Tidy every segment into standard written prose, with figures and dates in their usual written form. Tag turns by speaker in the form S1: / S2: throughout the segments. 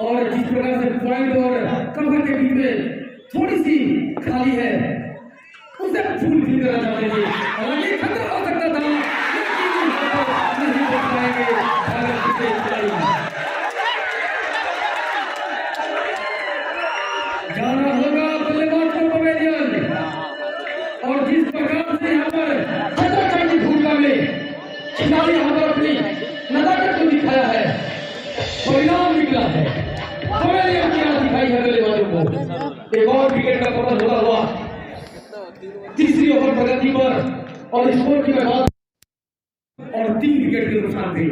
S1: और जिस प्रकार से पॉइंट और कवर के बीच में थोड़ी सी खाली है उसे फुल फिल करना चाहते थे। हालांकि खतरा हो सकता था लेकिन नहीं बच पाएंगे भागलपुर के खिलाड़ी। जाना होगा बल्लेबाज को पवेलियन और जिस प्रकार से यहाँ पर खतरनाक की भूमिका में खिलाड़ी यहाँ पर अपनी नजाकत को दिखाया है, परिणाम निकला है। पवेलियन की यहाँ दिखाई है बल्लेबाजों को। एक और विकेट का पतन होता हुआ तीसरी ओवर प्रगति पर और स्कोर की बात और 3 विकेट के नुकसान थे।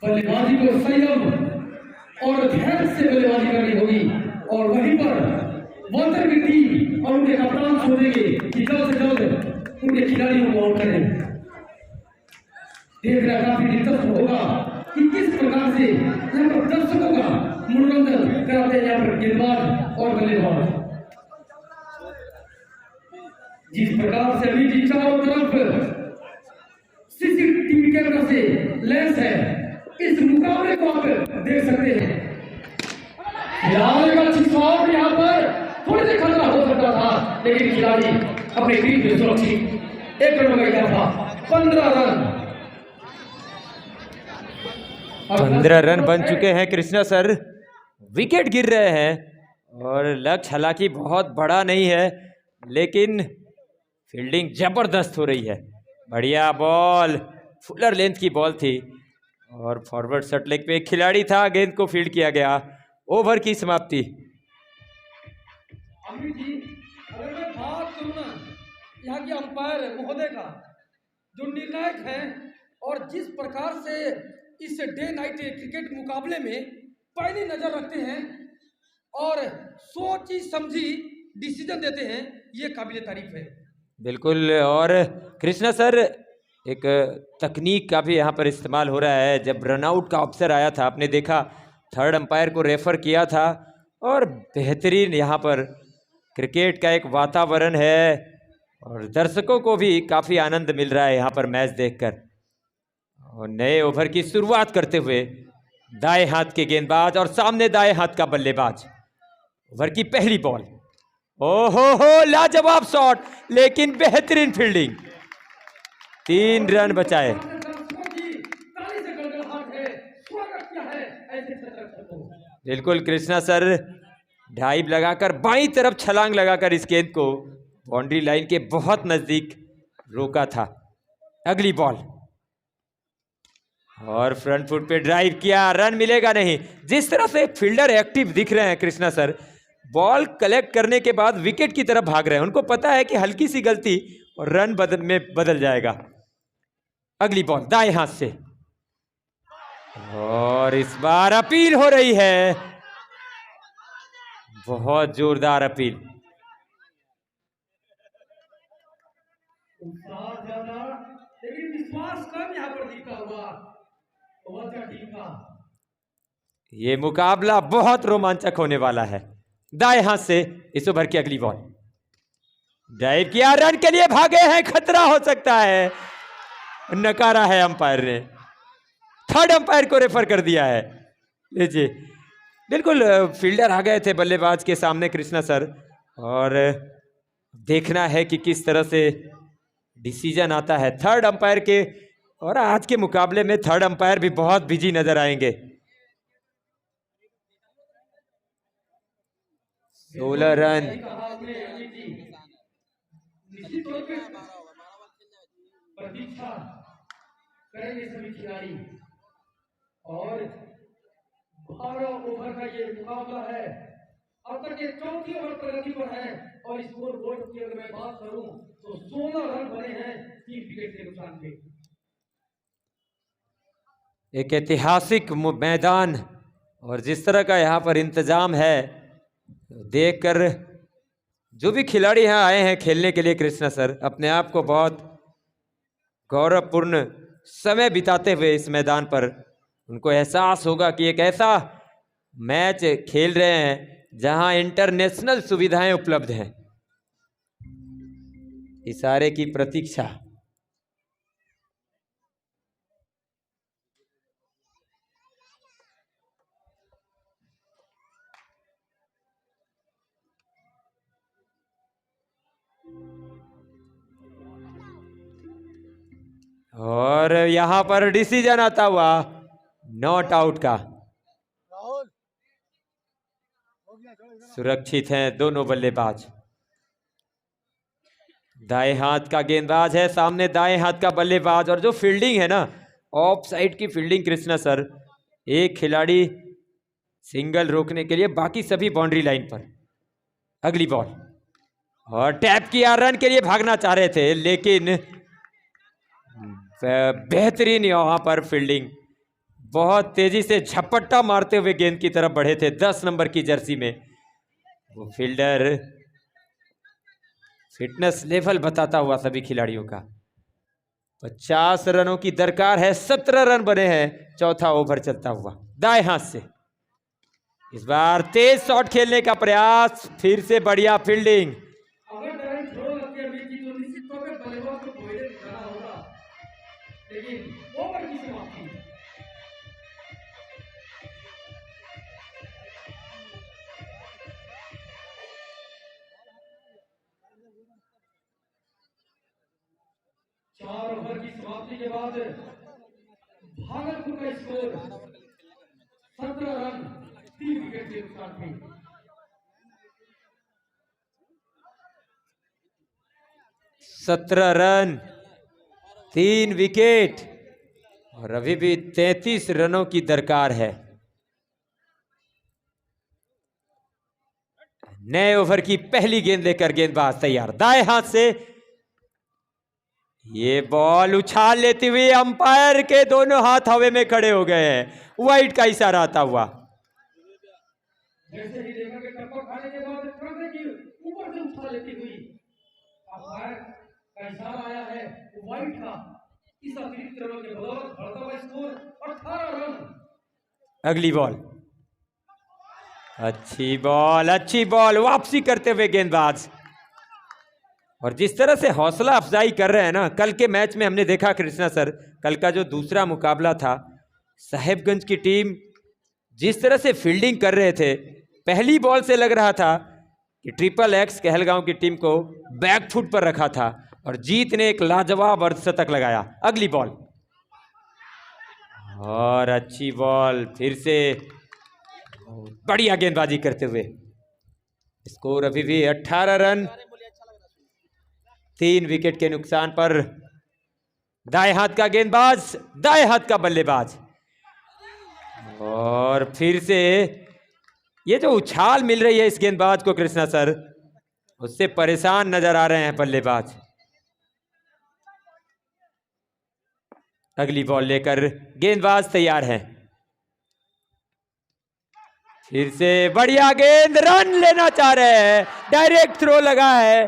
S1: बल्लेबाजी को संयम और ध्यान से बल्लेबाजी करनी होगी और वहीं पर वॉटर की टीम और उनके कप्तान सोचेंगे कि जल्द से जल्द उनके खिलाड़ियों को आउट करें। देखना काफी दिलचस्प होगा कि किस प्रकार से यहाँ पर दर्शकों का मनोरंजन कराते हैं यहाँ पर गेंदबाज और बल्लेबाज। जिस प्रकार से अभी चारों तरफ सीसीटीवी कैमरा से लैस है, इस मुकाबले को आप देख सकते हैं। खिलाड़ी का छिटकाव यहाँ पर थोड़ी सी खतरा हो सकता था लेकिन खिलाड़ी अपने ग्रीन में सुरक्षित 1 रन में गया था। 15 रन
S2: 15 रन बन चुके हैं कृष्णा सर। विकेट गिर रहे हैं और लक्ष्य हालांकि बहुत बड़ा नहीं है लेकिन फील्डिंग जबरदस्त हो रही है। बढ़िया बॉल, फुलर लेंथ की बॉल थी और फॉरवर्ड शॉट लेग पे एक खिलाड़ी था, गेंद को फील्ड किया गया। ओवर की समाप्ति।
S1: अमित जी, अगर मैं बात करूं ना यहाँ के अंपायर महोदय का जो निर्णायक हैं और जिस प्रकार से इस डे नाइट क्रिकेट मुकाबले में पहली नजर रखते हैं और सोची समझी डिसीजन देते हैं, ये काबिल तारीफ है।
S2: बिल्कुल। और कृष्णा सर एक तकनीक का भी यहाँ पर इस्तेमाल हो रहा है। जब रनआउट का अवसर आया था, आपने देखा थर्ड अंपायर को रेफर किया था और बेहतरीन यहाँ पर क्रिकेट का एक वातावरण है और दर्शकों को भी काफ़ी आनंद मिल रहा है यहाँ पर मैच देखकर। और नए ओवर की शुरुआत करते हुए दाएं हाथ के गेंदबाज और सामने दाएं हाथ का बल्लेबाज। ओवर की पहली बॉल, ओहो हो, लाजवाब शॉट लेकिन बेहतरीन फील्डिंग। 3 रन बचाए। बिल्कुल कृष्णा सर ड्राइव लगाकर बाईं तरफ छलांग लगाकर इस गेंद को बाउंड्री लाइन के बहुत नजदीक रोका था। अगली बॉल और फ्रंट फुट पे ड्राइव किया, रन मिलेगा नहीं। जिस तरह से फील्डर एक्टिव दिख रहे हैं कृष्णा सर, बॉल कलेक्ट करने के बाद विकेट की तरफ भाग रहे हैं। उनको पता है कि हल्की सी गलती और रन में बदल जाएगा। अगली बॉल दाएं हाथ से और इस बार अपील हो रही है, बहुत जोरदार अपील।
S1: लेकिन विश्वास कम यहाँ पर दिखता हुआ टीम का।
S2: ये मुकाबला बहुत रोमांचक होने वाला है। दाएं हाथ से इस ओवर की अगली बॉल, ड्राइव किया, रन के लिए भागे हैं, खतरा हो सकता है, नकारा है अंपायर ने। थर्ड अंपायर को रेफर कर दिया है। लीजिए, बिल्कुल फील्डर आ गए थे बल्लेबाज के सामने कृष्णा सर और देखना है कि किस तरह से डिसीजन आता है थर्ड अंपायर के। और आज के मुकाबले में थर्ड अंपायर भी बहुत बिजी नजर आएंगे। 16 रन।
S1: प्रतीक्षा करेंगे सभी खिलाड़ी और 12 ओवर का ये मुकाबला है। अब तक ये चौथी ओवर प्रगति पर है और स्कोर बोर्ड की अगर मैं बात करूं तो 16 रन बने हैं 3 विकेट के नुकसान पे।
S2: एक ऐतिहासिक मैदान और जिस तरह का यहाँ पर इंतजाम है, देखकर जो भी खिलाड़ी यहाँ आए हैं खेलने के लिए कृष्णा सर अपने आप को बहुत गौरवपूर्ण समय बिताते हुए इस मैदान पर उनको एहसास होगा कि एक ऐसा मैच खेल रहे हैं जहां इंटरनेशनल सुविधाएं उपलब्ध हैं। इशारे की प्रतीक्षा। और यहां पर डिसीजन आता हुआ नॉट आउट का। सुरक्षित हैं दोनों बल्लेबाज। दाएं हाथ का गेंदबाज है सामने, दाएं हाथ का बल्लेबाज। और जो फील्डिंग है ना, ऑफ साइड की फील्डिंग कृष्णा सर, एक खिलाड़ी सिंगल रोकने के लिए, बाकी सभी बाउंड्री लाइन पर। अगली बॉल और टैप किया, रन के लिए भागना चाह रहे थे लेकिन बेहतरीन यहां पर फील्डिंग, बहुत तेजी से झपट्टा मारते हुए गेंद की तरफ बढ़े थे 10 नंबर की जर्सी में। वो फील्डर फिटनेस लेवल बताता हुआ सभी खिलाड़ियों का। 50 रनों की दरकार है, 17 रन बने हैं, चौथा ओवर चलता हुआ। दाएं हाथ से इस बार तेज शॉट खेलने का प्रयास, फिर से बढ़िया फील्डिंग।
S1: अगर डायरेक्ट थ्रो लगती है अमित जी तो निश्चित तौर पे बल्लेबाज को पहले दिखाना होगा, लेकिन ओवर की समाप्ति। चार ओवर की समाप्ति के बाद भागलपुर का स्कोर 17 रन 3 विकेट के नुकसान पे।
S2: 17 रन 3 विकेट और अभी भी 33 रनों की दरकार है। नए ओवर की पहली गेंद लेकर गेंदबाज तैयार। दाएं हाथ से ये बॉल उछाल लेती हुई अंपायर के दोनों हाथ हवा में खड़े हो गए हैं, वाइड का इशारा आता हुआ।
S1: जैसे ही देखा कि टप्पा खाने के बाद ट्रक की ऊपर से उछाल लेती हुई अंपायर का इशारा आया है वाइड का। इस अतिरिक्त रनों के बदौलत बढ़ता हुआ स्कोर 18 रन।
S2: अगली बॉल, अच्छी बॉल वापसी करते हुए गेंदबाज। और जिस तरह से हौसला अफजाई कर रहे हैं ना, कल के मैच में हमने देखा कृष्णा सर, कल का जो दूसरा मुकाबला था, साहेबगंज की टीम जिस तरह से फील्डिंग कर रहे थे, पहली बॉल से लग रहा था कि ट्रिपल एक्स कहलगांव की टीम को बैक फुट पर रखा था और जीत ने एक लाजवाब अर्धशतक लगाया। अगली बॉल और अच्छी बॉल, फिर से बढ़िया गेंदबाजी करते हुए। स्कोर अभी भी 18 रन 3 विकेट के नुकसान पर। दाएं हाथ का गेंदबाज, दाएं हाथ का बल्लेबाज। और फिर से ये जो उछाल मिल रही है इस गेंदबाज को कृष्णा सर, उससे परेशान नजर आ रहे हैं बल्लेबाज। अगली बॉल लेकर गेंदबाज तैयार हैं। फिर से बढ़िया गेंद, रन लेना चाह रहे हैं, डायरेक्ट थ्रो लगा है।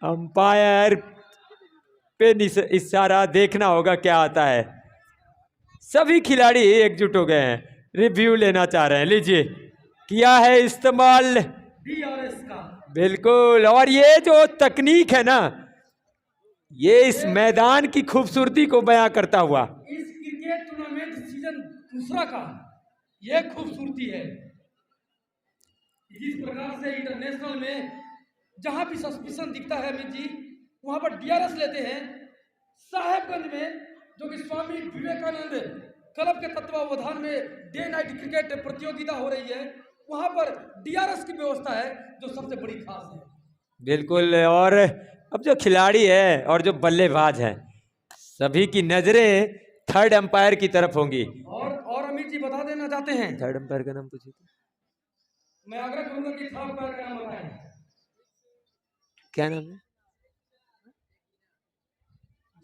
S2: अंपायर पे इशारा, देखना होगा क्या आता है। सभी खिलाड़ी एकजुट हो गए हैं, रिव्यू लेना चाह रहे हैं। लीजिए, किया है इस्तेमाल
S1: DRS का।
S2: बिल्कुल, और ये जो तकनीक है ना, ये इस मैदान की खूबसूरती को बयां करता हुआ।
S1: इस क्रिकेट टूर्नामेंट सीजन दूसरा का यह खूबसूरती है। जिस प्रकार से इंटरनेशनल में जहां भी सस्पिशन दिखता है अमित जी, वहां पर DRS लेते हैं। साहेबगंज में जो कि स्वामी विवेकानंद क्लब के तत्वावधान में डे नाइट क्रिकेट प्रतियोगिता हो रही है, वहां पर DRS की व्यवस्था है जो सबसे बड़ी खास है।
S2: बिल्कुल, और अब जो खिलाड़ी है और जो बल्लेबाज हैं, सभी की नजरें थर्ड अंपायर की तरफ होंगी।
S1: और अमित जी बता देना चाहते हैं,
S2: थर्ड अंपायर का नाम पूछिए।
S1: मैं आग्रह करूंगा कि थर्ड अंपायर का नाम बताएं।
S2: क्या नाम है?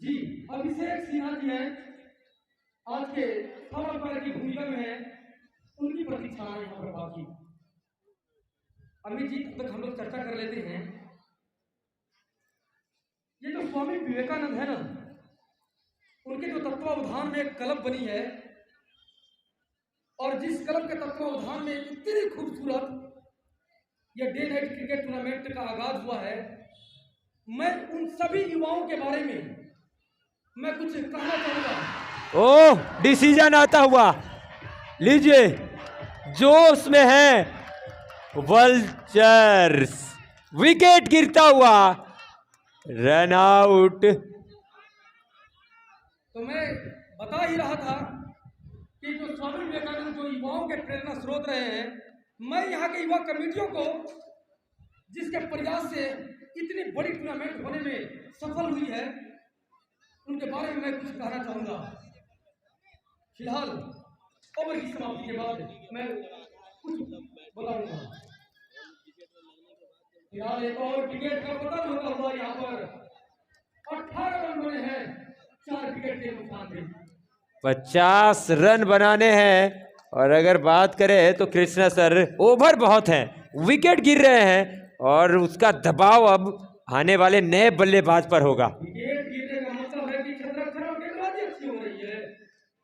S1: जी, अभिषेक सिन्हा जी हैं, आज के थर्ड अंपायर की भूमिका में है, उनकी प्रतीक्षा है यहाँ पर बाकी। अमित जी, तब तक हम लोग चर्चा कर लेते हैं। ये जो स्वामी विवेकानंद है ना, उनके जो तत्वावधान में एक क्लब बनी है, और जिस क्लब के तत्वावधान में इतनी खूबसूरत यह डे नाइट क्रिकेट टूर्नामेंट का आगाज हुआ है, मैं उन सभी युवाओं के बारे में मैं कुछ कहना चाहूंगा।
S2: ओह, डिसीजन आता हुआ, लीजिए, जोश में है वल्चर्स, विकेट गिरता हुआ, रन आउट।
S1: तो मैं बता ही रहा था कि जो स्वामी विवेकानंद जो युवाओं के प्रेरणा स्रोत रहे हैं, मैं यहाँ के युवा कमेटियों को जिसके प्रयास से इतनी बड़ी टूर्नामेंट होने में सफल हुई है, उनके बारे में मैं कुछ कहना चाहूँगा। फिलहाल ओवर की समाप्ति के बाद मैं कुछ बताऊंगा। फिलहाल एक और विकेट का पतन होता हुआ यहाँ पर 18 रन बने हैं 4 विकेट के नुकसान से।
S2: 50 रन बनाने हैं। और अगर बात करें तो कृष्णा सर ओवर बहुत हैं, विकेट गिर रहे हैं और उसका दबाव अब आने वाले नए बल्लेबाज पर होगा।
S1: विकेट गिरने का मतलब है कि क्षेत्ररक्षण और गेंदबाजी अच्छी हो रही है।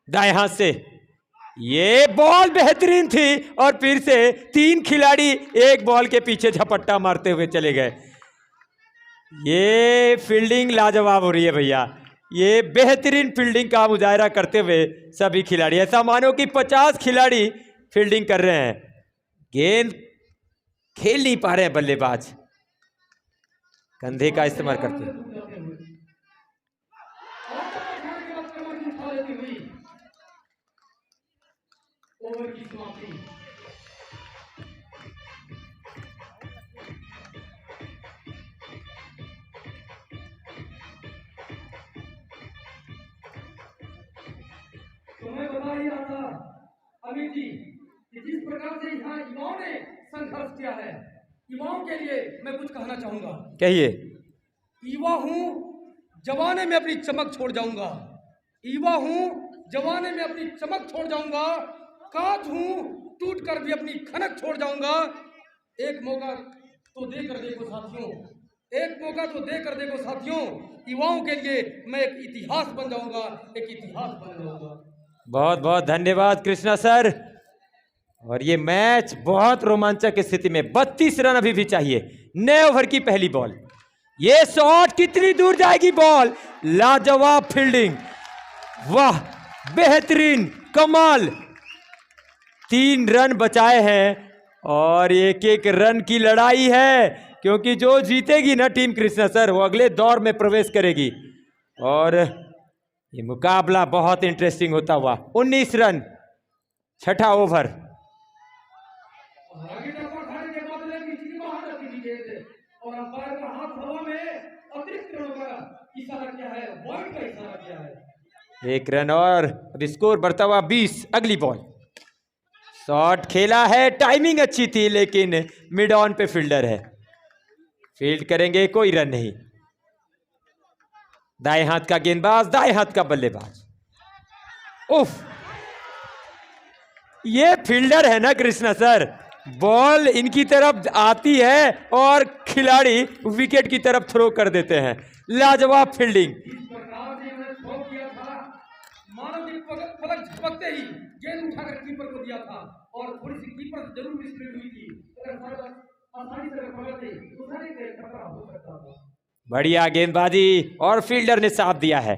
S2: दाएं हाथ से ये बॉल बेहतरीन थी और फिर से 3 खिलाड़ी एक बॉल के पीछे झपट्टा मारते हुए चले गए। ये फील्डिंग लाजवाब हो रही है भैया, ये बेहतरीन फील्डिंग का मुजाहरा करते हुए सभी खिलाड़ी, ऐसा मानो कि 50 खिलाड़ी फील्डिंग कर रहे हैं। गेंद खेल नहीं पा रहे हैं बल्लेबाज, कंधे का इस्तेमाल करते हैं।
S1: ओवर की समाप्ति। तो मैं बता ही रहा था अमित जी कि जिस प्रकार से यहाँ युवाओं ने संघर्ष किया है, युवाओं के लिए मैं कुछ कहना चाहूंगा।
S2: कहिए।
S1: युवा हूँ, जवाने में अपनी चमक छोड़ जाऊंगा। युवा हूँ, जवाने में अपनी चमक छोड़ जाऊंगा। कांच हूँ, टूट कर भी अपनी खनक छोड़ जाऊंगा। एक मौका तो देकर देखो साथियों, एक मौका तो देकर देखो साथियों। युवाओं के लिए मैं एक इतिहास बन जाऊंगा, एक इतिहास बन जाऊंगा।
S2: बहुत बहुत धन्यवाद कृष्णा सर। और ये मैच बहुत रोमांचक स्थिति में, 32 रन अभी भी चाहिए। नए ओवर की पहली बॉल, ये शॉट कितनी दूर जाएगी बॉल, लाजवाब फील्डिंग, वाह बेहतरीन, कमाल। 3 रन बचाए हैं और एक एक रन की लड़ाई है, क्योंकि जो जीतेगी ना टीम कृष्णा सर वो अगले दौर में प्रवेश करेगी। और ये मुकाबला बहुत इंटरेस्टिंग होता हुआ। 19 रन, छठा ओवर।
S1: और अंपायर का हाथ हवा में अतिरिक्त रनों का इशारा किया है, वाइड का इशारा किया है।
S2: 1 रन और अब स्कोर बढ़ता हुआ 20। अगली बॉल, शॉट खेला है, टाइमिंग अच्छी थी लेकिन मिड ऑन पे फील्डर है, फील्ड करेंगे, कोई रन नहीं। दाएं हाथ का गेंदबाज, दाएं हाथ का बल्लेबाज। उफ, ये फील्डर है ना कृष्णा सर, बॉल इनकी तरफ आती है और खिलाड़ी विकेट की तरफ थ्रो कर देते हैं। लाजवाब फील्डिंग।
S1: इस प्रकार से उन्होंने थ्रो किया था, मानो कि पलक झपकते ही गेंद उठाकर कीपर को दिया था और थोड़ी सी कीपर से जरूर मिसफील्ड हुई थी। अगर आसानी से पकड़ते तो सारे खतरा हो सकता था।
S2: बढ़िया गेंदबाजी और फील्डर ने साथ दिया है।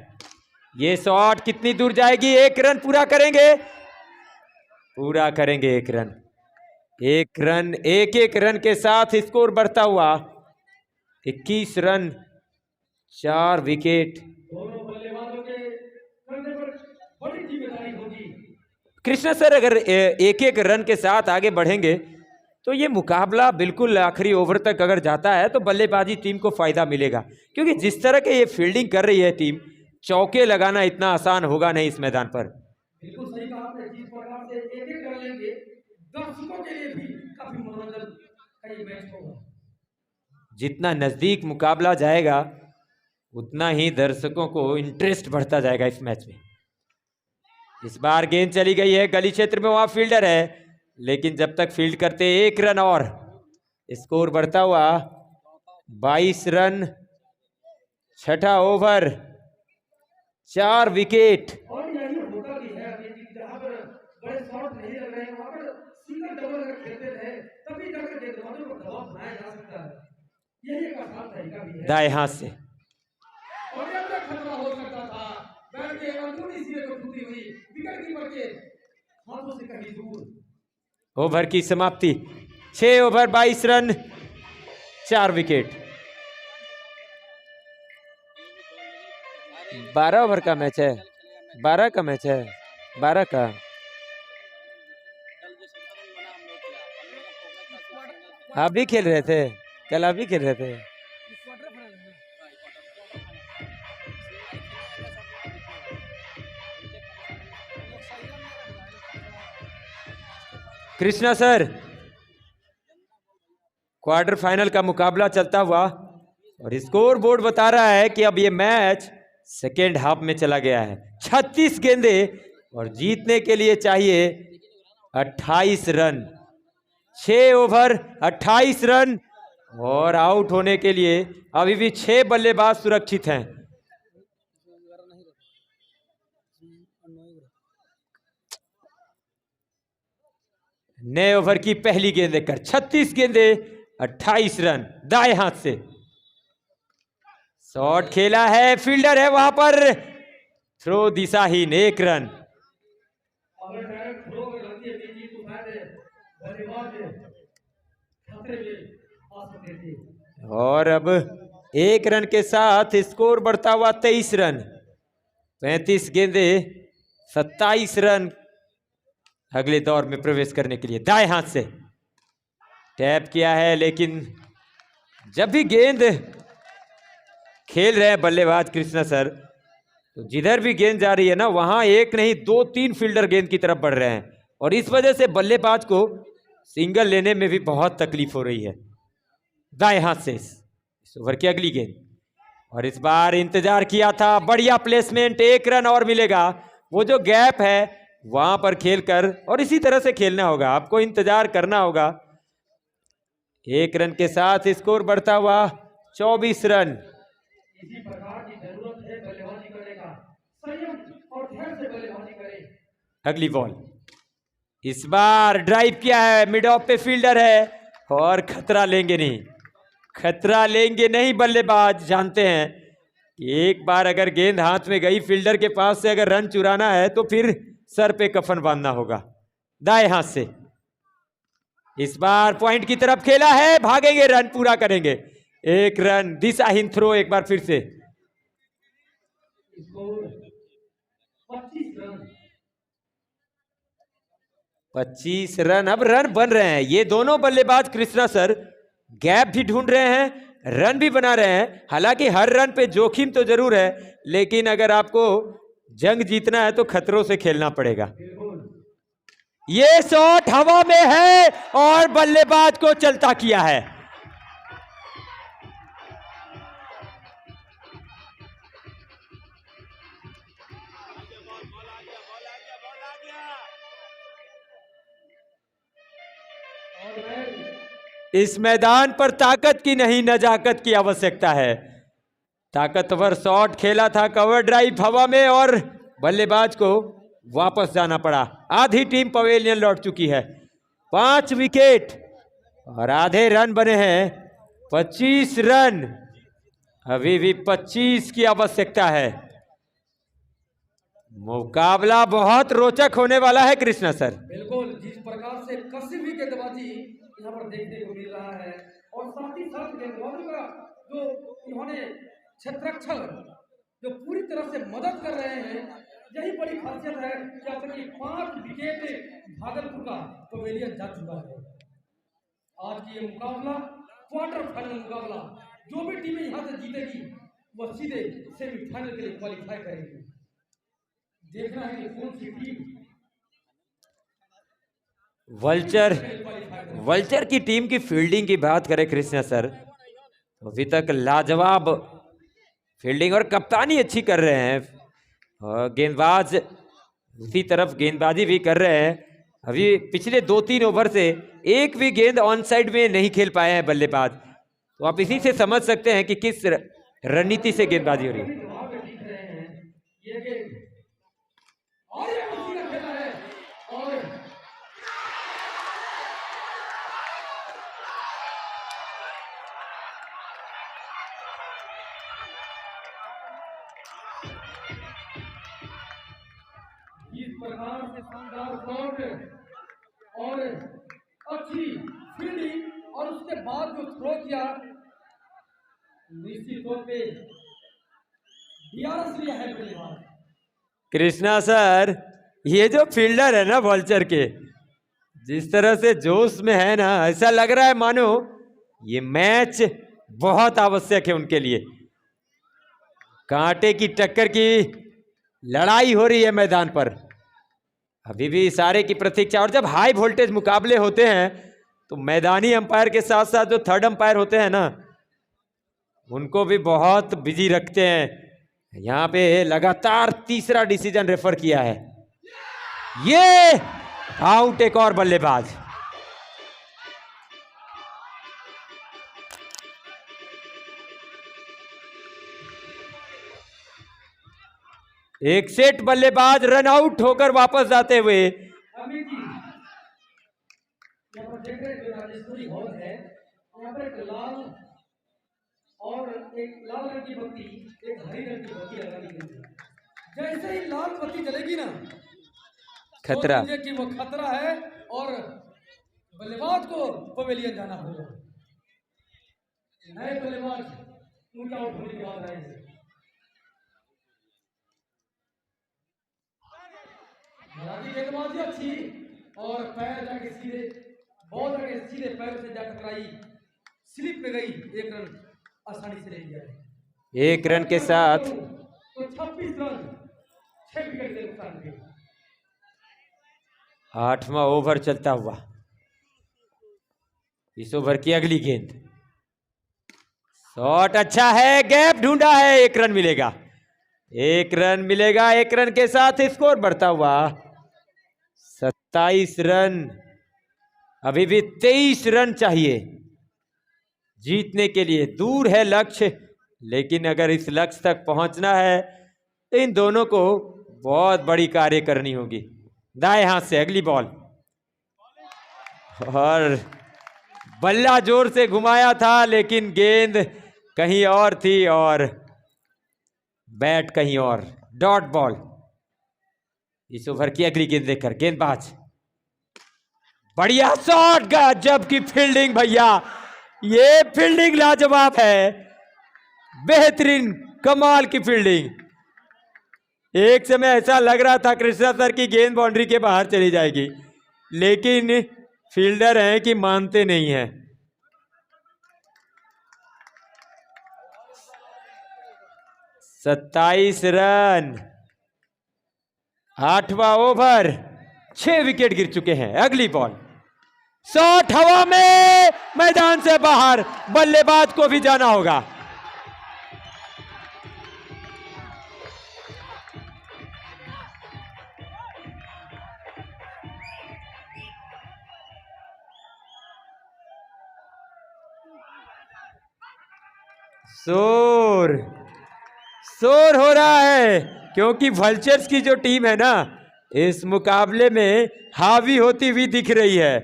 S2: ये शॉट कितनी दूर जाएगी, 1 रन पूरा करेंगे, पूरा करेंगे 1 रन। 1 रन, एक रन के साथ स्कोर बढ़ता हुआ 21 रन, 4 विकेट।
S1: दोनों बल्लेबाजों के कंधे पर बड़ी जिम्मेदारी होगी।
S2: कृष्णा सर अगर एक रन के साथ आगे बढ़ेंगे तो ये मुकाबला बिल्कुल आखिरी ओवर तक अगर जाता है तो बल्लेबाजी टीम को फायदा मिलेगा, क्योंकि जिस तरह के ये फील्डिंग कर रही है टीम, चौके लगाना इतना आसान होगा नहीं इस मैदान पर।
S1: बिल्कुल सही कहा आपने। जिस प्रकार से एक रन लेंगे, दर्शकों के लिए भी काफी मनोरंजन का ये मैच होगा।
S2: जितना नजदीक मुकाबला जाएगा उतना ही दर्शकों को इंटरेस्ट बढ़ता जाएगा इस मैच में। इस बार गेंद चली गई है गली क्षेत्र में, वहां फील्डर है, लेकिन जब तक फील्ड करते 1 रन और, स्कोर बढ़ता हुआ 22 रन, छठा ओवर, 4 विकेट।
S1: और यही होता भी है अभी जहां पर बड़े शॉट नहीं लग रहे हैं, वहां पर सिंगल डबल अगर खेलते रहे तभी जाकर गेंदबाजों को दबाव बनाया जा सकता है। यही एक आसान तरीका भी है।
S2: दाएं हाथ से
S1: और ये तक खतरा हो सकता था, बैट के अंदरूनी सिरे को छूती हुई विकेट कीपर के हाथों से कहीं दूर।
S2: ओवर की समाप्ति, 6 ओवर 22 रन, 4 विकेट। 12 ओवर का मैच है। 12 का मैच है, 12 का। आप भी खेल रहे थे कल, आप भी खेल रहे थे। कृष्णा सर, क्वार्टर फाइनल का मुकाबला चलता हुआ और स्कोर बोर्ड बता रहा है कि अब ये मैच सेकेंड हाफ में चला गया है। 36 गेंदे और जीतने के लिए चाहिए 28 रन। 6 ओवर 28 रन और आउट होने के लिए अभी भी 6 बल्लेबाज सुरक्षित हैं। नए ओवर की पहली गेंद लेकर 36 गेंदे 28 रन दाएं हाथ से। शॉट खेला है, फील्डर है वहां पर, थ्रो दिशाहीन, 1 रन। और अब 1 रन के साथ स्कोर बढ़ता हुआ 23 रन। 35 गेंदे 27 रन अगले दौर में प्रवेश करने के लिए। दाएं हाथ से टैप किया है, लेकिन जब भी गेंद खेल रहे हैं बल्लेबाज कृष्णा सर, तो जिधर भी गेंद जा रही है ना, वहां एक नहीं 2-3 फील्डर गेंद की तरफ बढ़ रहे हैं और इस वजह से बल्लेबाज को सिंगल लेने में भी बहुत तकलीफ हो रही है। दाएं हाथ से इस ओवर की अगली गेंद, और इस बार इंतजार किया था, बढ़िया प्लेसमेंट, 1 रन और मिलेगा। वो जो गैप है वहां पर खेलकर, और इसी तरह से खेलना होगा, आपको इंतजार करना होगा। 1 रन के साथ स्कोर बढ़ता हुआ 24 रन।
S1: इसी प्रकार की जरूरत है बल्लेबाजी करने का, संयम और धैर्य से बल्लेबाजी करें।
S2: अगली बॉल, इस बार ड्राइव किया है, मिड ऑफ पे फील्डर है और खतरा लेंगे नहीं, खतरा लेंगे नहीं। बल्लेबाज जानते हैं कि एक बार अगर गेंद हाथ में गई फील्डर के पास से, अगर रन चुराना है तो फिर सर पे कफन बांधना होगा। दाएं हाथ से इस बार पॉइंट की तरफ खेला है, भागेंगे, रन पूरा करेंगे। 1 रन, दिशाहीन थ्रो एक बार फिर से। 25 रन, अब रन बन रहे हैं। ये दोनों बल्लेबाज कृष्णा सर गैप भी ढूंढ रहे हैं, रन भी बना रहे हैं। हालांकि हर रन पे जोखिम तो जरूर है, लेकिन अगर आपको जंग जीतना है तो खतरों से खेलना पड़ेगा। ये शॉट हवा में है और बल्लेबाज को चलता किया है। इस मैदान पर ताकत की नहीं, नजाकत की आवश्यकता है। ताकतवर शॉट खेला था, कवर ड्राइव हवा में, और बल्लेबाज को वापस जाना पड़ा। आधी टीम पवेलियन लौट चुकी है। 5 विकेट और आधे रन बने हैं। 25 रन, अभी भी 25 की आवश्यकता है। मुकाबला बहुत रोचक होने वाला है कृष्णा सर।
S1: बिल्कुल, जिस प्रकार से कसी हुई गेंदबाजी यहाँ पर देखने को मिल रहा है, और साथ ही साथ गेंदबाजों का जो इन्होंने क्षेत्ररक्षण जो पूरी तरह से मदद कर रहे हैं, यही बड़ी खासियत है कि अब तक 5 विकेट भागलपुर का पवेलियन जा चुका है। आज की ये मुकाबला क्वार्टर फाइनल मुकाबला, जो भी टीमें यहाँ से जीतेगी वह सीधे सेमीफाइनल के लिए क्वालिफाई करेगी। देखना है कि कौन सी टीम।
S2: वल्चर की टीम की फील्डिंग की बात करें कृष्णा सर, अभी तक लाजवाब फील्डिंग और कप्तानी अच्छी कर रहे हैं, और गेंदबाज उसी तरफ गेंदबाजी भी कर रहे हैं। अभी पिछले 2-3 ओवर से एक भी गेंद ऑन साइड में नहीं खेल पाए हैं बल्लेबाज, तो आप इसी से समझ सकते हैं कि किस रणनीति से गेंदबाजी हो रही है।
S1: इस प्रकार से शानदार शॉट और अच्छी फील्डिंग, और उसके बाद जो थ्रो किया, निश्चित तौर पे DRS लिया है बल्लेबाज।
S2: कृष्णा सर, ये जो फील्डर है ना वॉल्चर के, जिस तरह से जोश में है ना, ऐसा लग रहा है मानो ये मैच बहुत आवश्यक है उनके लिए। कांटे की टक्कर की लड़ाई हो रही है मैदान पर, अभी भी इशारे की प्रतीक्षा। और जब हाई वोल्टेज मुकाबले होते हैं तो मैदानी अंपायर के साथ साथ जो थर्ड अंपायर होते हैं ना, उनको भी बहुत बिजी रखते हैं। यहाँ पे लगातार तीसरा डिसीजन रेफर किया है। ये आउट एक और बल्लेबाज। एक सेट बल्लेबाज रन आउट होकर वापस जाते हुए।
S1: अमित जी, यहाँ पर देख रहे हैं जो राजेश्वरी हॉल है, यहाँ पर एक लाल रंग की बत्ती, एक हरी रंग की बत्ती लगा दी गई है। जैसे ही लाल बत्ती जलेगी ना,
S2: खतरा,
S1: समझिए कि वो खतरा है और बल्लेबाज को पवेलियन जाना होगा। नए बल्लेबाज उनका आउट होने के बाद आएंगे। राजी गेंदबाजी अच्छी और पैर जाके सीधे, बॉल जाके सीधे पैर से जा टकराई, स्लिप में गई, एक रन आसानी से ले लिया है।
S2: एक रन के साथ
S1: तो 26 रन 6 विकेट के नुकसान के।
S2: 8वां ओवर चलता हुआ। इस ओवर की अगली गेंद, शॉट अच्छा है, गैप ढूंढा है, एक रन मिलेगा, एक रन मिलेगा। एक रन के साथ स्कोर बढ़ता हुआ 27 रन। अभी भी 23 रन चाहिए जीतने के लिए। दूर है लक्ष्य, लेकिन अगर इस लक्ष्य तक पहुंचना है तो इन दोनों को बहुत बड़ी कार्य करनी होगी। दाएं हाथ से अगली बॉल, और बल्ला जोर से घुमाया था लेकिन गेंद कहीं और थी और बैट कहीं और। Dot ball. इस ओवर की अगली गेंद लेकर गेंदबाज, बढ़िया शॉट, गजब की फील्डिंग भैया, ये फील्डिंग लाजवाब है, बेहतरीन कमाल की फील्डिंग। एक समय ऐसा लग रहा था कृष्णा सर की गेंद बाउंड्री के बाहर चली जाएगी, लेकिन फील्डर हैं कि मानते नहीं हैं। सत्ताईस रन, 8वां ओवर, 6 विकेट गिर चुके हैं। अगली बॉल, शॉट हवा में, मैदान से बाहर, बल्लेबाज को भी जाना होगा। शोर शोर हो रहा है क्योंकि वल्चर्स की जो टीम है ना, इस मुकाबले में हावी होती हुई दिख रही है।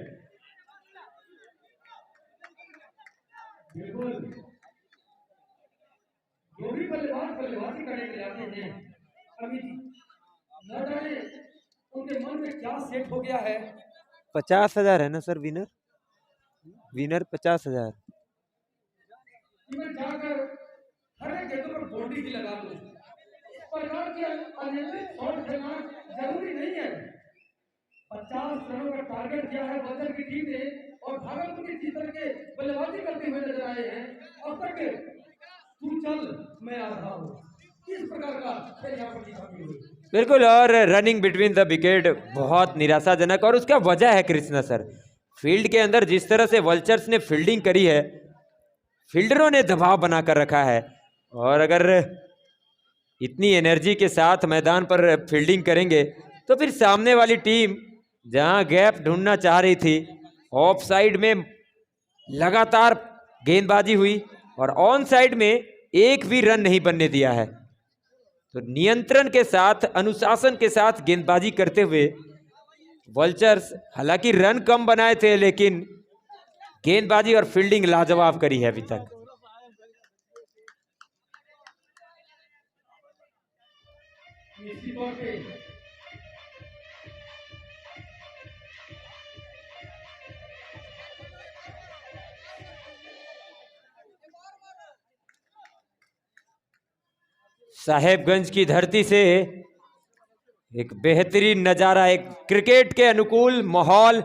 S1: बिल्कुल, जो भी बल्लेबाजी करने के लिए आते हैं, अमित जी, न जाने उनके मन में क्या सेट हो गया है।
S2: 50,000 है ना सर विनर? विनर 50,000।
S1: मैं जाकर हर एक गेंदों पर बाउंड्री ही लगा दूं। इस प्रकार के अनियंत्रित शॉट खेलना जरूरी नहीं है। 50 रनों का टारगेट किया है बल्लर की टीम ने और भागलपुर की जिस तरह के बल्लेबाजी करते हुए नजर आए हैं, अब तक तू चल मैं आ रहा हूँ, इस प्रकार का खेल यहाँ पर दिखाई हुई।
S2: बिल्कुल, और रनिंग बिटवीन द विकेट बहुत निराशाजनक, और उसका वजह है कृष्णा सर, फील्ड के अंदर जिस तरह से वल्चर्स ने फील्डिंग करी है, फील्डरों ने दबाव बनाकर रखा है, और अगर इतनी एनर्जी के साथ मैदान पर फील्डिंग करेंगे तो फिर सामने वाली टीम जहां गैप ढूंढना चाह रही थी, ऑफ साइड में लगातार गेंदबाजी हुई और ऑन साइड में एक भी रन नहीं बनने दिया है। तो नियंत्रण के साथ, अनुशासन के साथ गेंदबाजी करते हुए वल्चर्स हालांकि रन कम बनाए थे, लेकिन गेंदबाजी और फील्डिंग लाजवाब करी है अभी तक।
S1: इसी तौर पे
S2: साहेबगंज की धरती से एक बेहतरीन नजारा, एक क्रिकेट के अनुकूल माहौल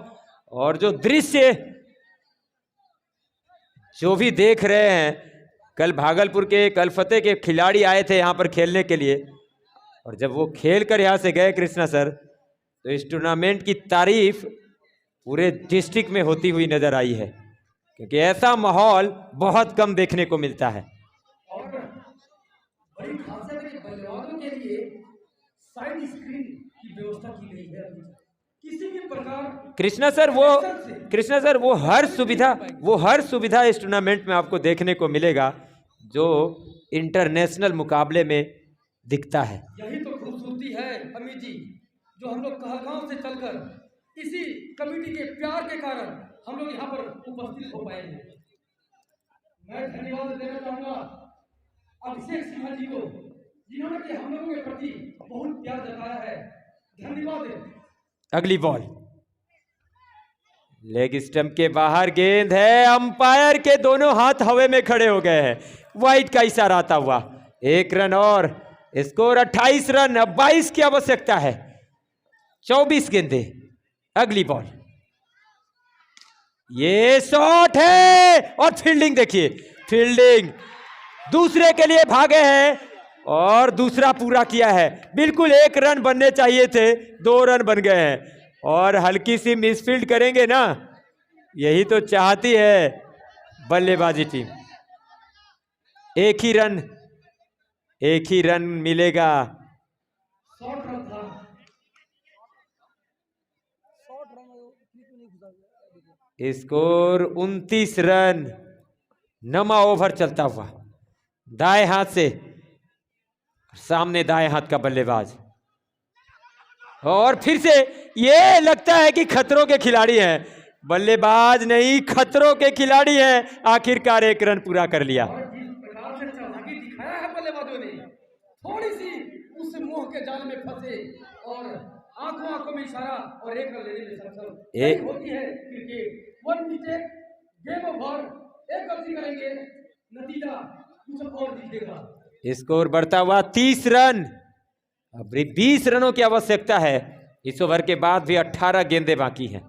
S2: और जो दृश्य जो भी देख रहे हैं। कल भागलपुर के कलफते के खिलाड़ी आए थे यहाँ पर खेलने के लिए और जब वो खेल कर यहाँ से गए कृष्णा सर, तो इस टूर्नामेंट की तारीफ पूरे डिस्ट्रिक्ट में होती हुई नजर आई है, क्योंकि ऐसा माहौल बहुत कम देखने को मिलता है।
S1: और बड़ी खासियत है कि बल्लेबाजों के लिए साइड स्क्रीन की व्यवस्था की गई है। किसी भी प्रकार
S2: कृष्णा सर वो हर सुविधा इस टूर्नामेंट में आपको देखने को मिलेगा जो इंटरनेशनल मुकाबले में दिखता है।
S1: यही तो खूबसूरती है अमित जी, जो हम लोग कहलगांव से चलकर इसी कमेटी के प्यार के कारण हम लोग यहाँ पर उपस्थित हो पाए हैं। मैं धन्यवाद देना चाहूंगा अभिषेक सिन्हा जी को, जिन्होंने कि हम लोगों के प्रति बहुत प्यार जताया है। धन्यवाद।
S2: अगली बॉल लेग स्टंप के बाहर गेंद है, अंपायर के दोनों हाथ हवा में खड़े हो गए हैं, वाइड का इशारा आता हुआ। 1 रन और स्कोर 28 रन। अब 22 की आवश्यकता है, 24 गेंदें। अगली बॉल, ये शॉट है और फील्डिंग देखिए, फील्डिंग दूसरे के लिए भागे हैं और दूसरा पूरा किया है। बिल्कुल 1 रन बनने चाहिए थे, 2 रन बन गए हैं और हल्की सी मिसफील्ड करेंगे ना, यही तो चाहती है बल्लेबाजी टीम। एक ही रन मिलेगा। Score 29 run. 9वां ओवर चलता हुआ, दाएं हाथ से सामने दाएं हाथ का बल्लेबाज, और फिर से ये लगता है कि खतरों के खिलाड़ी हैं, बल्लेबाज नहीं खतरों के खिलाड़ी हैं। आखिरकार 1 रन पूरा कर लिया।
S1: और जिस प्रकार से चालाकी दिखाया है बल्लेबाजों ने, थोड़ी सी उस मोह के जाल में फंसे और आंखों में इशारा और 1 रन लेने में सक्षम होती है क्रिकेट। 1 विकेट, गेम ओवर, 1 गलती करेंगे, नतीजा कुछ और दिखेगा।
S2: स्कोर बढ़ता हुआ 30 रन। अब 20 रनों की आवश्यकता है। इस ओवर के बाद भी 18 गेंदें बाकी हैं।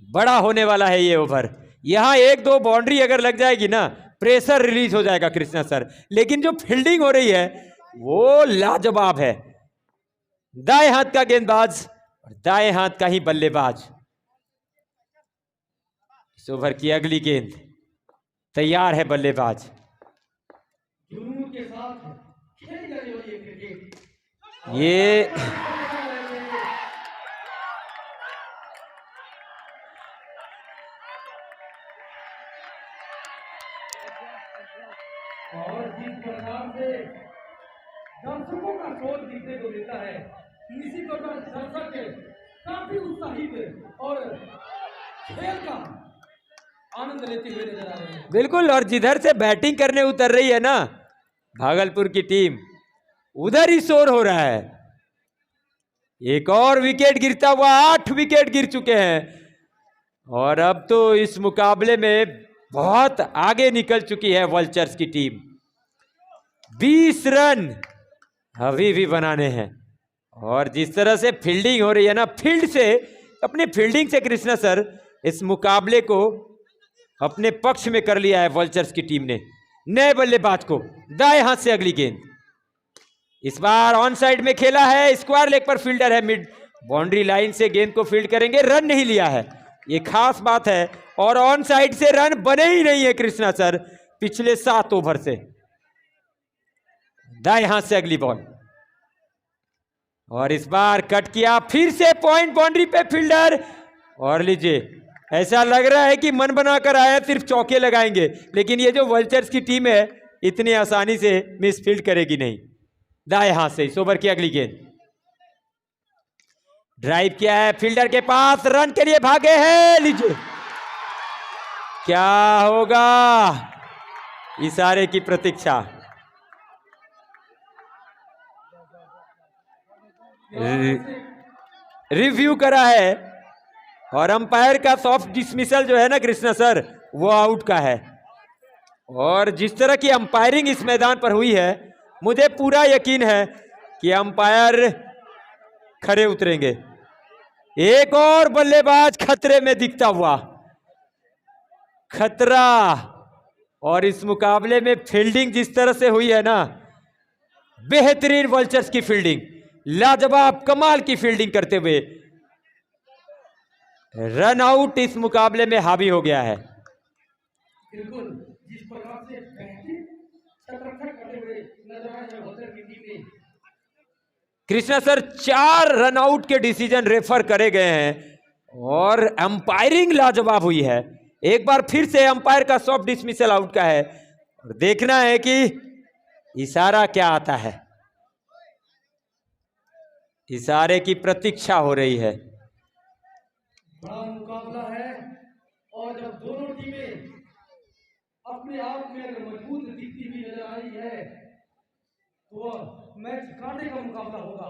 S2: बड़ा होने वाला है ये ओवर। यहां 1-2 बाउंड्री अगर लग जाएगी ना, प्रेशर रिलीज हो जाएगा कृष्णा सर, लेकिन जो फील्डिंग हो रही है वो लाजवाब है। दाएं हाथ का गेंदबाज और दाएं हाथ का ही बल्लेबाज। इस ओवर की अगली गेंद, तैयार है बल्लेबाज।
S1: जुनून के साथ खेली जाने वाली क्रिकेट,
S2: ये
S1: और जिस प्रकार से दर्शकों का शोर दिखने को मिलता है, निश्चित तौर पर दर्शक काफी उत्साहित और खेल का आनंद लेते हुए नजर आ रहे हैं।
S2: बिल्कुल, और जिधर से बैटिंग करने उतर रही है ना भागलपुर की टीम, उधर ही शोर हो रहा है। एक और विकेट गिरता हुआ, 8 विकेट गिर चुके हैं और अब तो इस मुकाबले में बहुत आगे निकल चुकी है वल्चर्स की टीम। 20 रन अभी भी बनाने हैं और जिस तरह से फील्डिंग हो रही है ना, फील्ड से, अपने फील्डिंग से कृष्णा सर इस मुकाबले को अपने पक्ष में कर लिया है वल्चर्स की टीम ने। नए बल्लेबाज को दाएं हाथ से अगली गेंद, इस बार ऑन साइड में खेला है, स्क्वायर लेग पर फील्डर है, मिड बाउंड्री लाइन से गेंद को फील्ड करेंगे। रन नहीं लिया है, ये खास बात है, और ऑन साइड से रन बने ही नहीं है कृष्णा सर पिछले 7 ओवर से। दाएं हाथ से अगली बॉल और इस बार कट किया, फिर से पॉइंट बाउंड्री पे फील्डर, और लीजिए ऐसा लग रहा है कि मन बनाकर आया सिर्फ चौके लगाएंगे, लेकिन ये जो वल्चर्स की टीम है इतनी आसानी से मिस फील्ड करेगी नहीं। दाएं हाथ से इस ओवर की अगली गेंद, ड्राइव किया है फील्डर के पास, रन के लिए भागे हैं, लीजिए क्या होगा, इशारे की प्रतीक्षा। रिव्यू करा है और अंपायर का सॉफ्ट डिसमिसल जो है ना कृष्णा सर, वो आउट का है। और जिस तरह की अंपायरिंग इस मैदान पर हुई है, मुझे पूरा यकीन है कि अंपायर खड़े उतरेंगे। एक और बल्लेबाज खतरे में दिखता हुआ, खतरा। और इस मुकाबले में फील्डिंग जिस तरह से हुई है ना, बेहतरीन वल्चर्स की फील्डिंग, लाजवाब कमाल की फील्डिंग करते हुए रन आउट इस मुकाबले में हावी हो गया है।
S1: बिल्कुल जिस प्रकार से बेहतरीन छटरछट करते हुए नजर आए हैं वल्चर की टीम ने।
S2: कृष्णा सर 4 रन आउट के डिसीजन रेफर करे गए हैं और अंपायरिंग लाजवाब हुई है। एक बार फिर से अंपायर का सॉफ्ट डिसमिसल आउट का है और देखना है कि इशारा क्या आता है। इशारे की प्रतीक्षा हो रही है।
S1: बड़ा मुकाबला है और जब दोनों टीमें अपने आप में अगर मजबूत दिखती हुई नजर आ रही है तो वह मैच कांटे का मुकाबला होगा।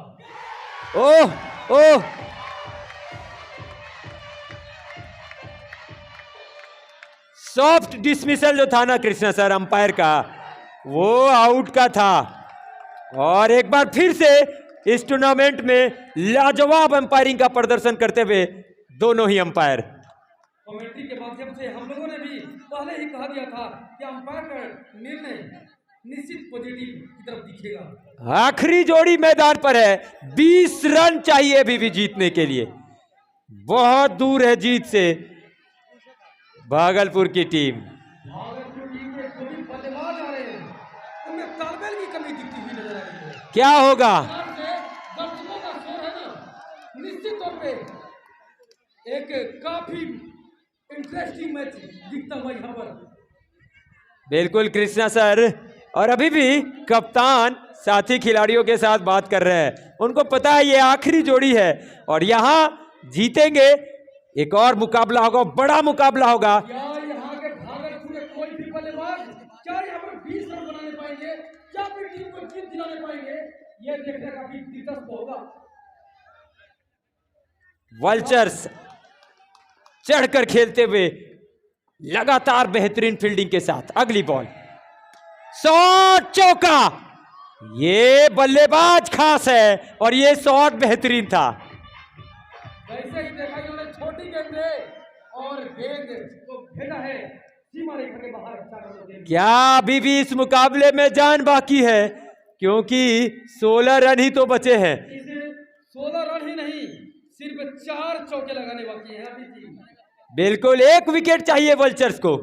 S2: ओह ओह, सॉफ्ट डिसमिसल जो था ना कृष्णा सर अंपायर का, वो आउट का था। और एक बार फिर से इस टूर्नामेंट में लाजवाब अंपायरिंग का प्रदर्शन करते हुए दोनों ही अंपायर।
S1: कमेटी के माध्यम से हम लोगों ने भी पहले ही कहा दिया था कि अंपायर का निर्णय निश्चित पॉजिटिव की तरफ दिखेगा।
S2: आखिरी जोड़ी मैदान पर है, 20 रन चाहिए अभी भी जीतने के लिए, बहुत दूर है जीत से भागलपुर की टीम।
S1: भागलपुर टीम के जो भी बल्लेबाज आ रहे हैं उनमें तालमेल की कमी दिखती हुई नजर आ रही है।
S2: क्या होगा?
S1: दर्शकों का शोर है ना, निश्चित तौर पे एक काफी इंटरेस्टिंग मैच दिखता हुआ यहाँ पर।
S2: बिल्कुल कृष्णा सर, और अभी भी कप्तान साथी खिलाड़ियों के साथ बात कर रहे हैं। उनको पता है ये आखिरी जोड़ी है और यहां जीतेंगे एक और मुकाबला होगा, बड़ा मुकाबला होगा।
S1: क्या यहाँ के भागलपुर के कोई भी बल्लेबाज क्या यहाँ पर 20 रन बनाने पाएंगे, क्या अपनी टीम को जीत दिलाने पाएंगे, ये देखने का भी दिलचस्प होगा।
S2: वल्चर्स चढ़कर खेलते हुए लगातार बेहतरीन फील्डिंग के साथ। अगली बॉल, शॉट, चौका। ये बल्लेबाज खास है और ये शॉट बेहतरीन था।
S1: वैसे ही देखा इन्होंने छोटी गेंद और गेंद को भेजा है सीमा रेखा के बाहर।
S2: क्या अभी भी इस मुकाबले में जान बाकी है? क्योंकि 16 रन ही तो बचे हैं।
S1: 16 रन ही नहीं, सिर्फ 4 चौके लगाने बाकी हैं अभी भी।
S2: बिल्कुल, 1 विकेट चाहिए वल्चर्स को।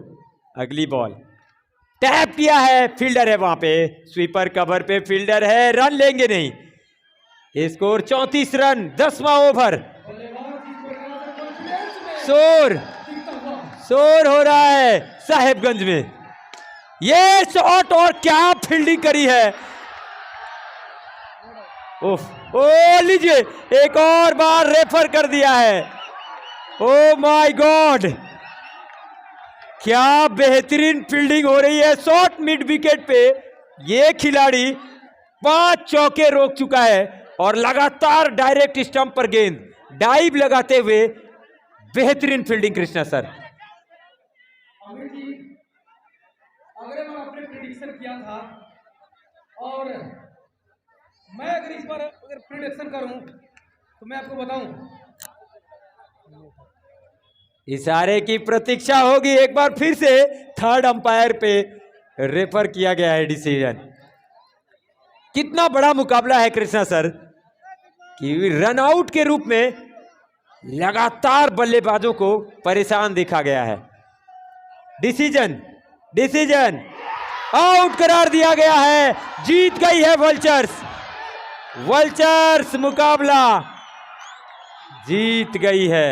S2: अगली बॉल टैप किया है, फील्डर है वहां पे, स्वीपर कवर पे फील्डर है, रन लेंगे नहीं। स्कोर 34 रन, 10वां ओवर। शोर हो रहा है साहेबगंज में। ये शॉट और क्या फील्डिंग करी है। उफ, ओ लीजिए, एक और बार रेफर कर दिया है। ओ माय गॉड, क्या बेहतरीन फील्डिंग हो रही है। शॉट मिड विकेट पे ये खिलाड़ी 5 चौके रोक चुका है और लगातार डायरेक्ट स्टंप पर गेंद डाइव लगाते हुए बेहतरीन फील्डिंग कृष्णा सर।
S1: अमित जी, अगर मैं अपने प्रेडिक्शन किया था और मैं अगर इस बार अगर प्रेडिक्शन करूं तो मैं आपको बताऊं,
S2: इशारे की प्रतीक्षा होगी। एक बार फिर से थर्ड अंपायर पे रेफर किया गया है डिसीजन। कितना बड़ा मुकाबला है कृष्णा सर कि रन आउट के रूप में लगातार बल्लेबाजों को परेशान देखा गया है। डिसीजन आउट करार दिया गया है। जीत गई है वल्चर्स मुकाबला जीत गई है।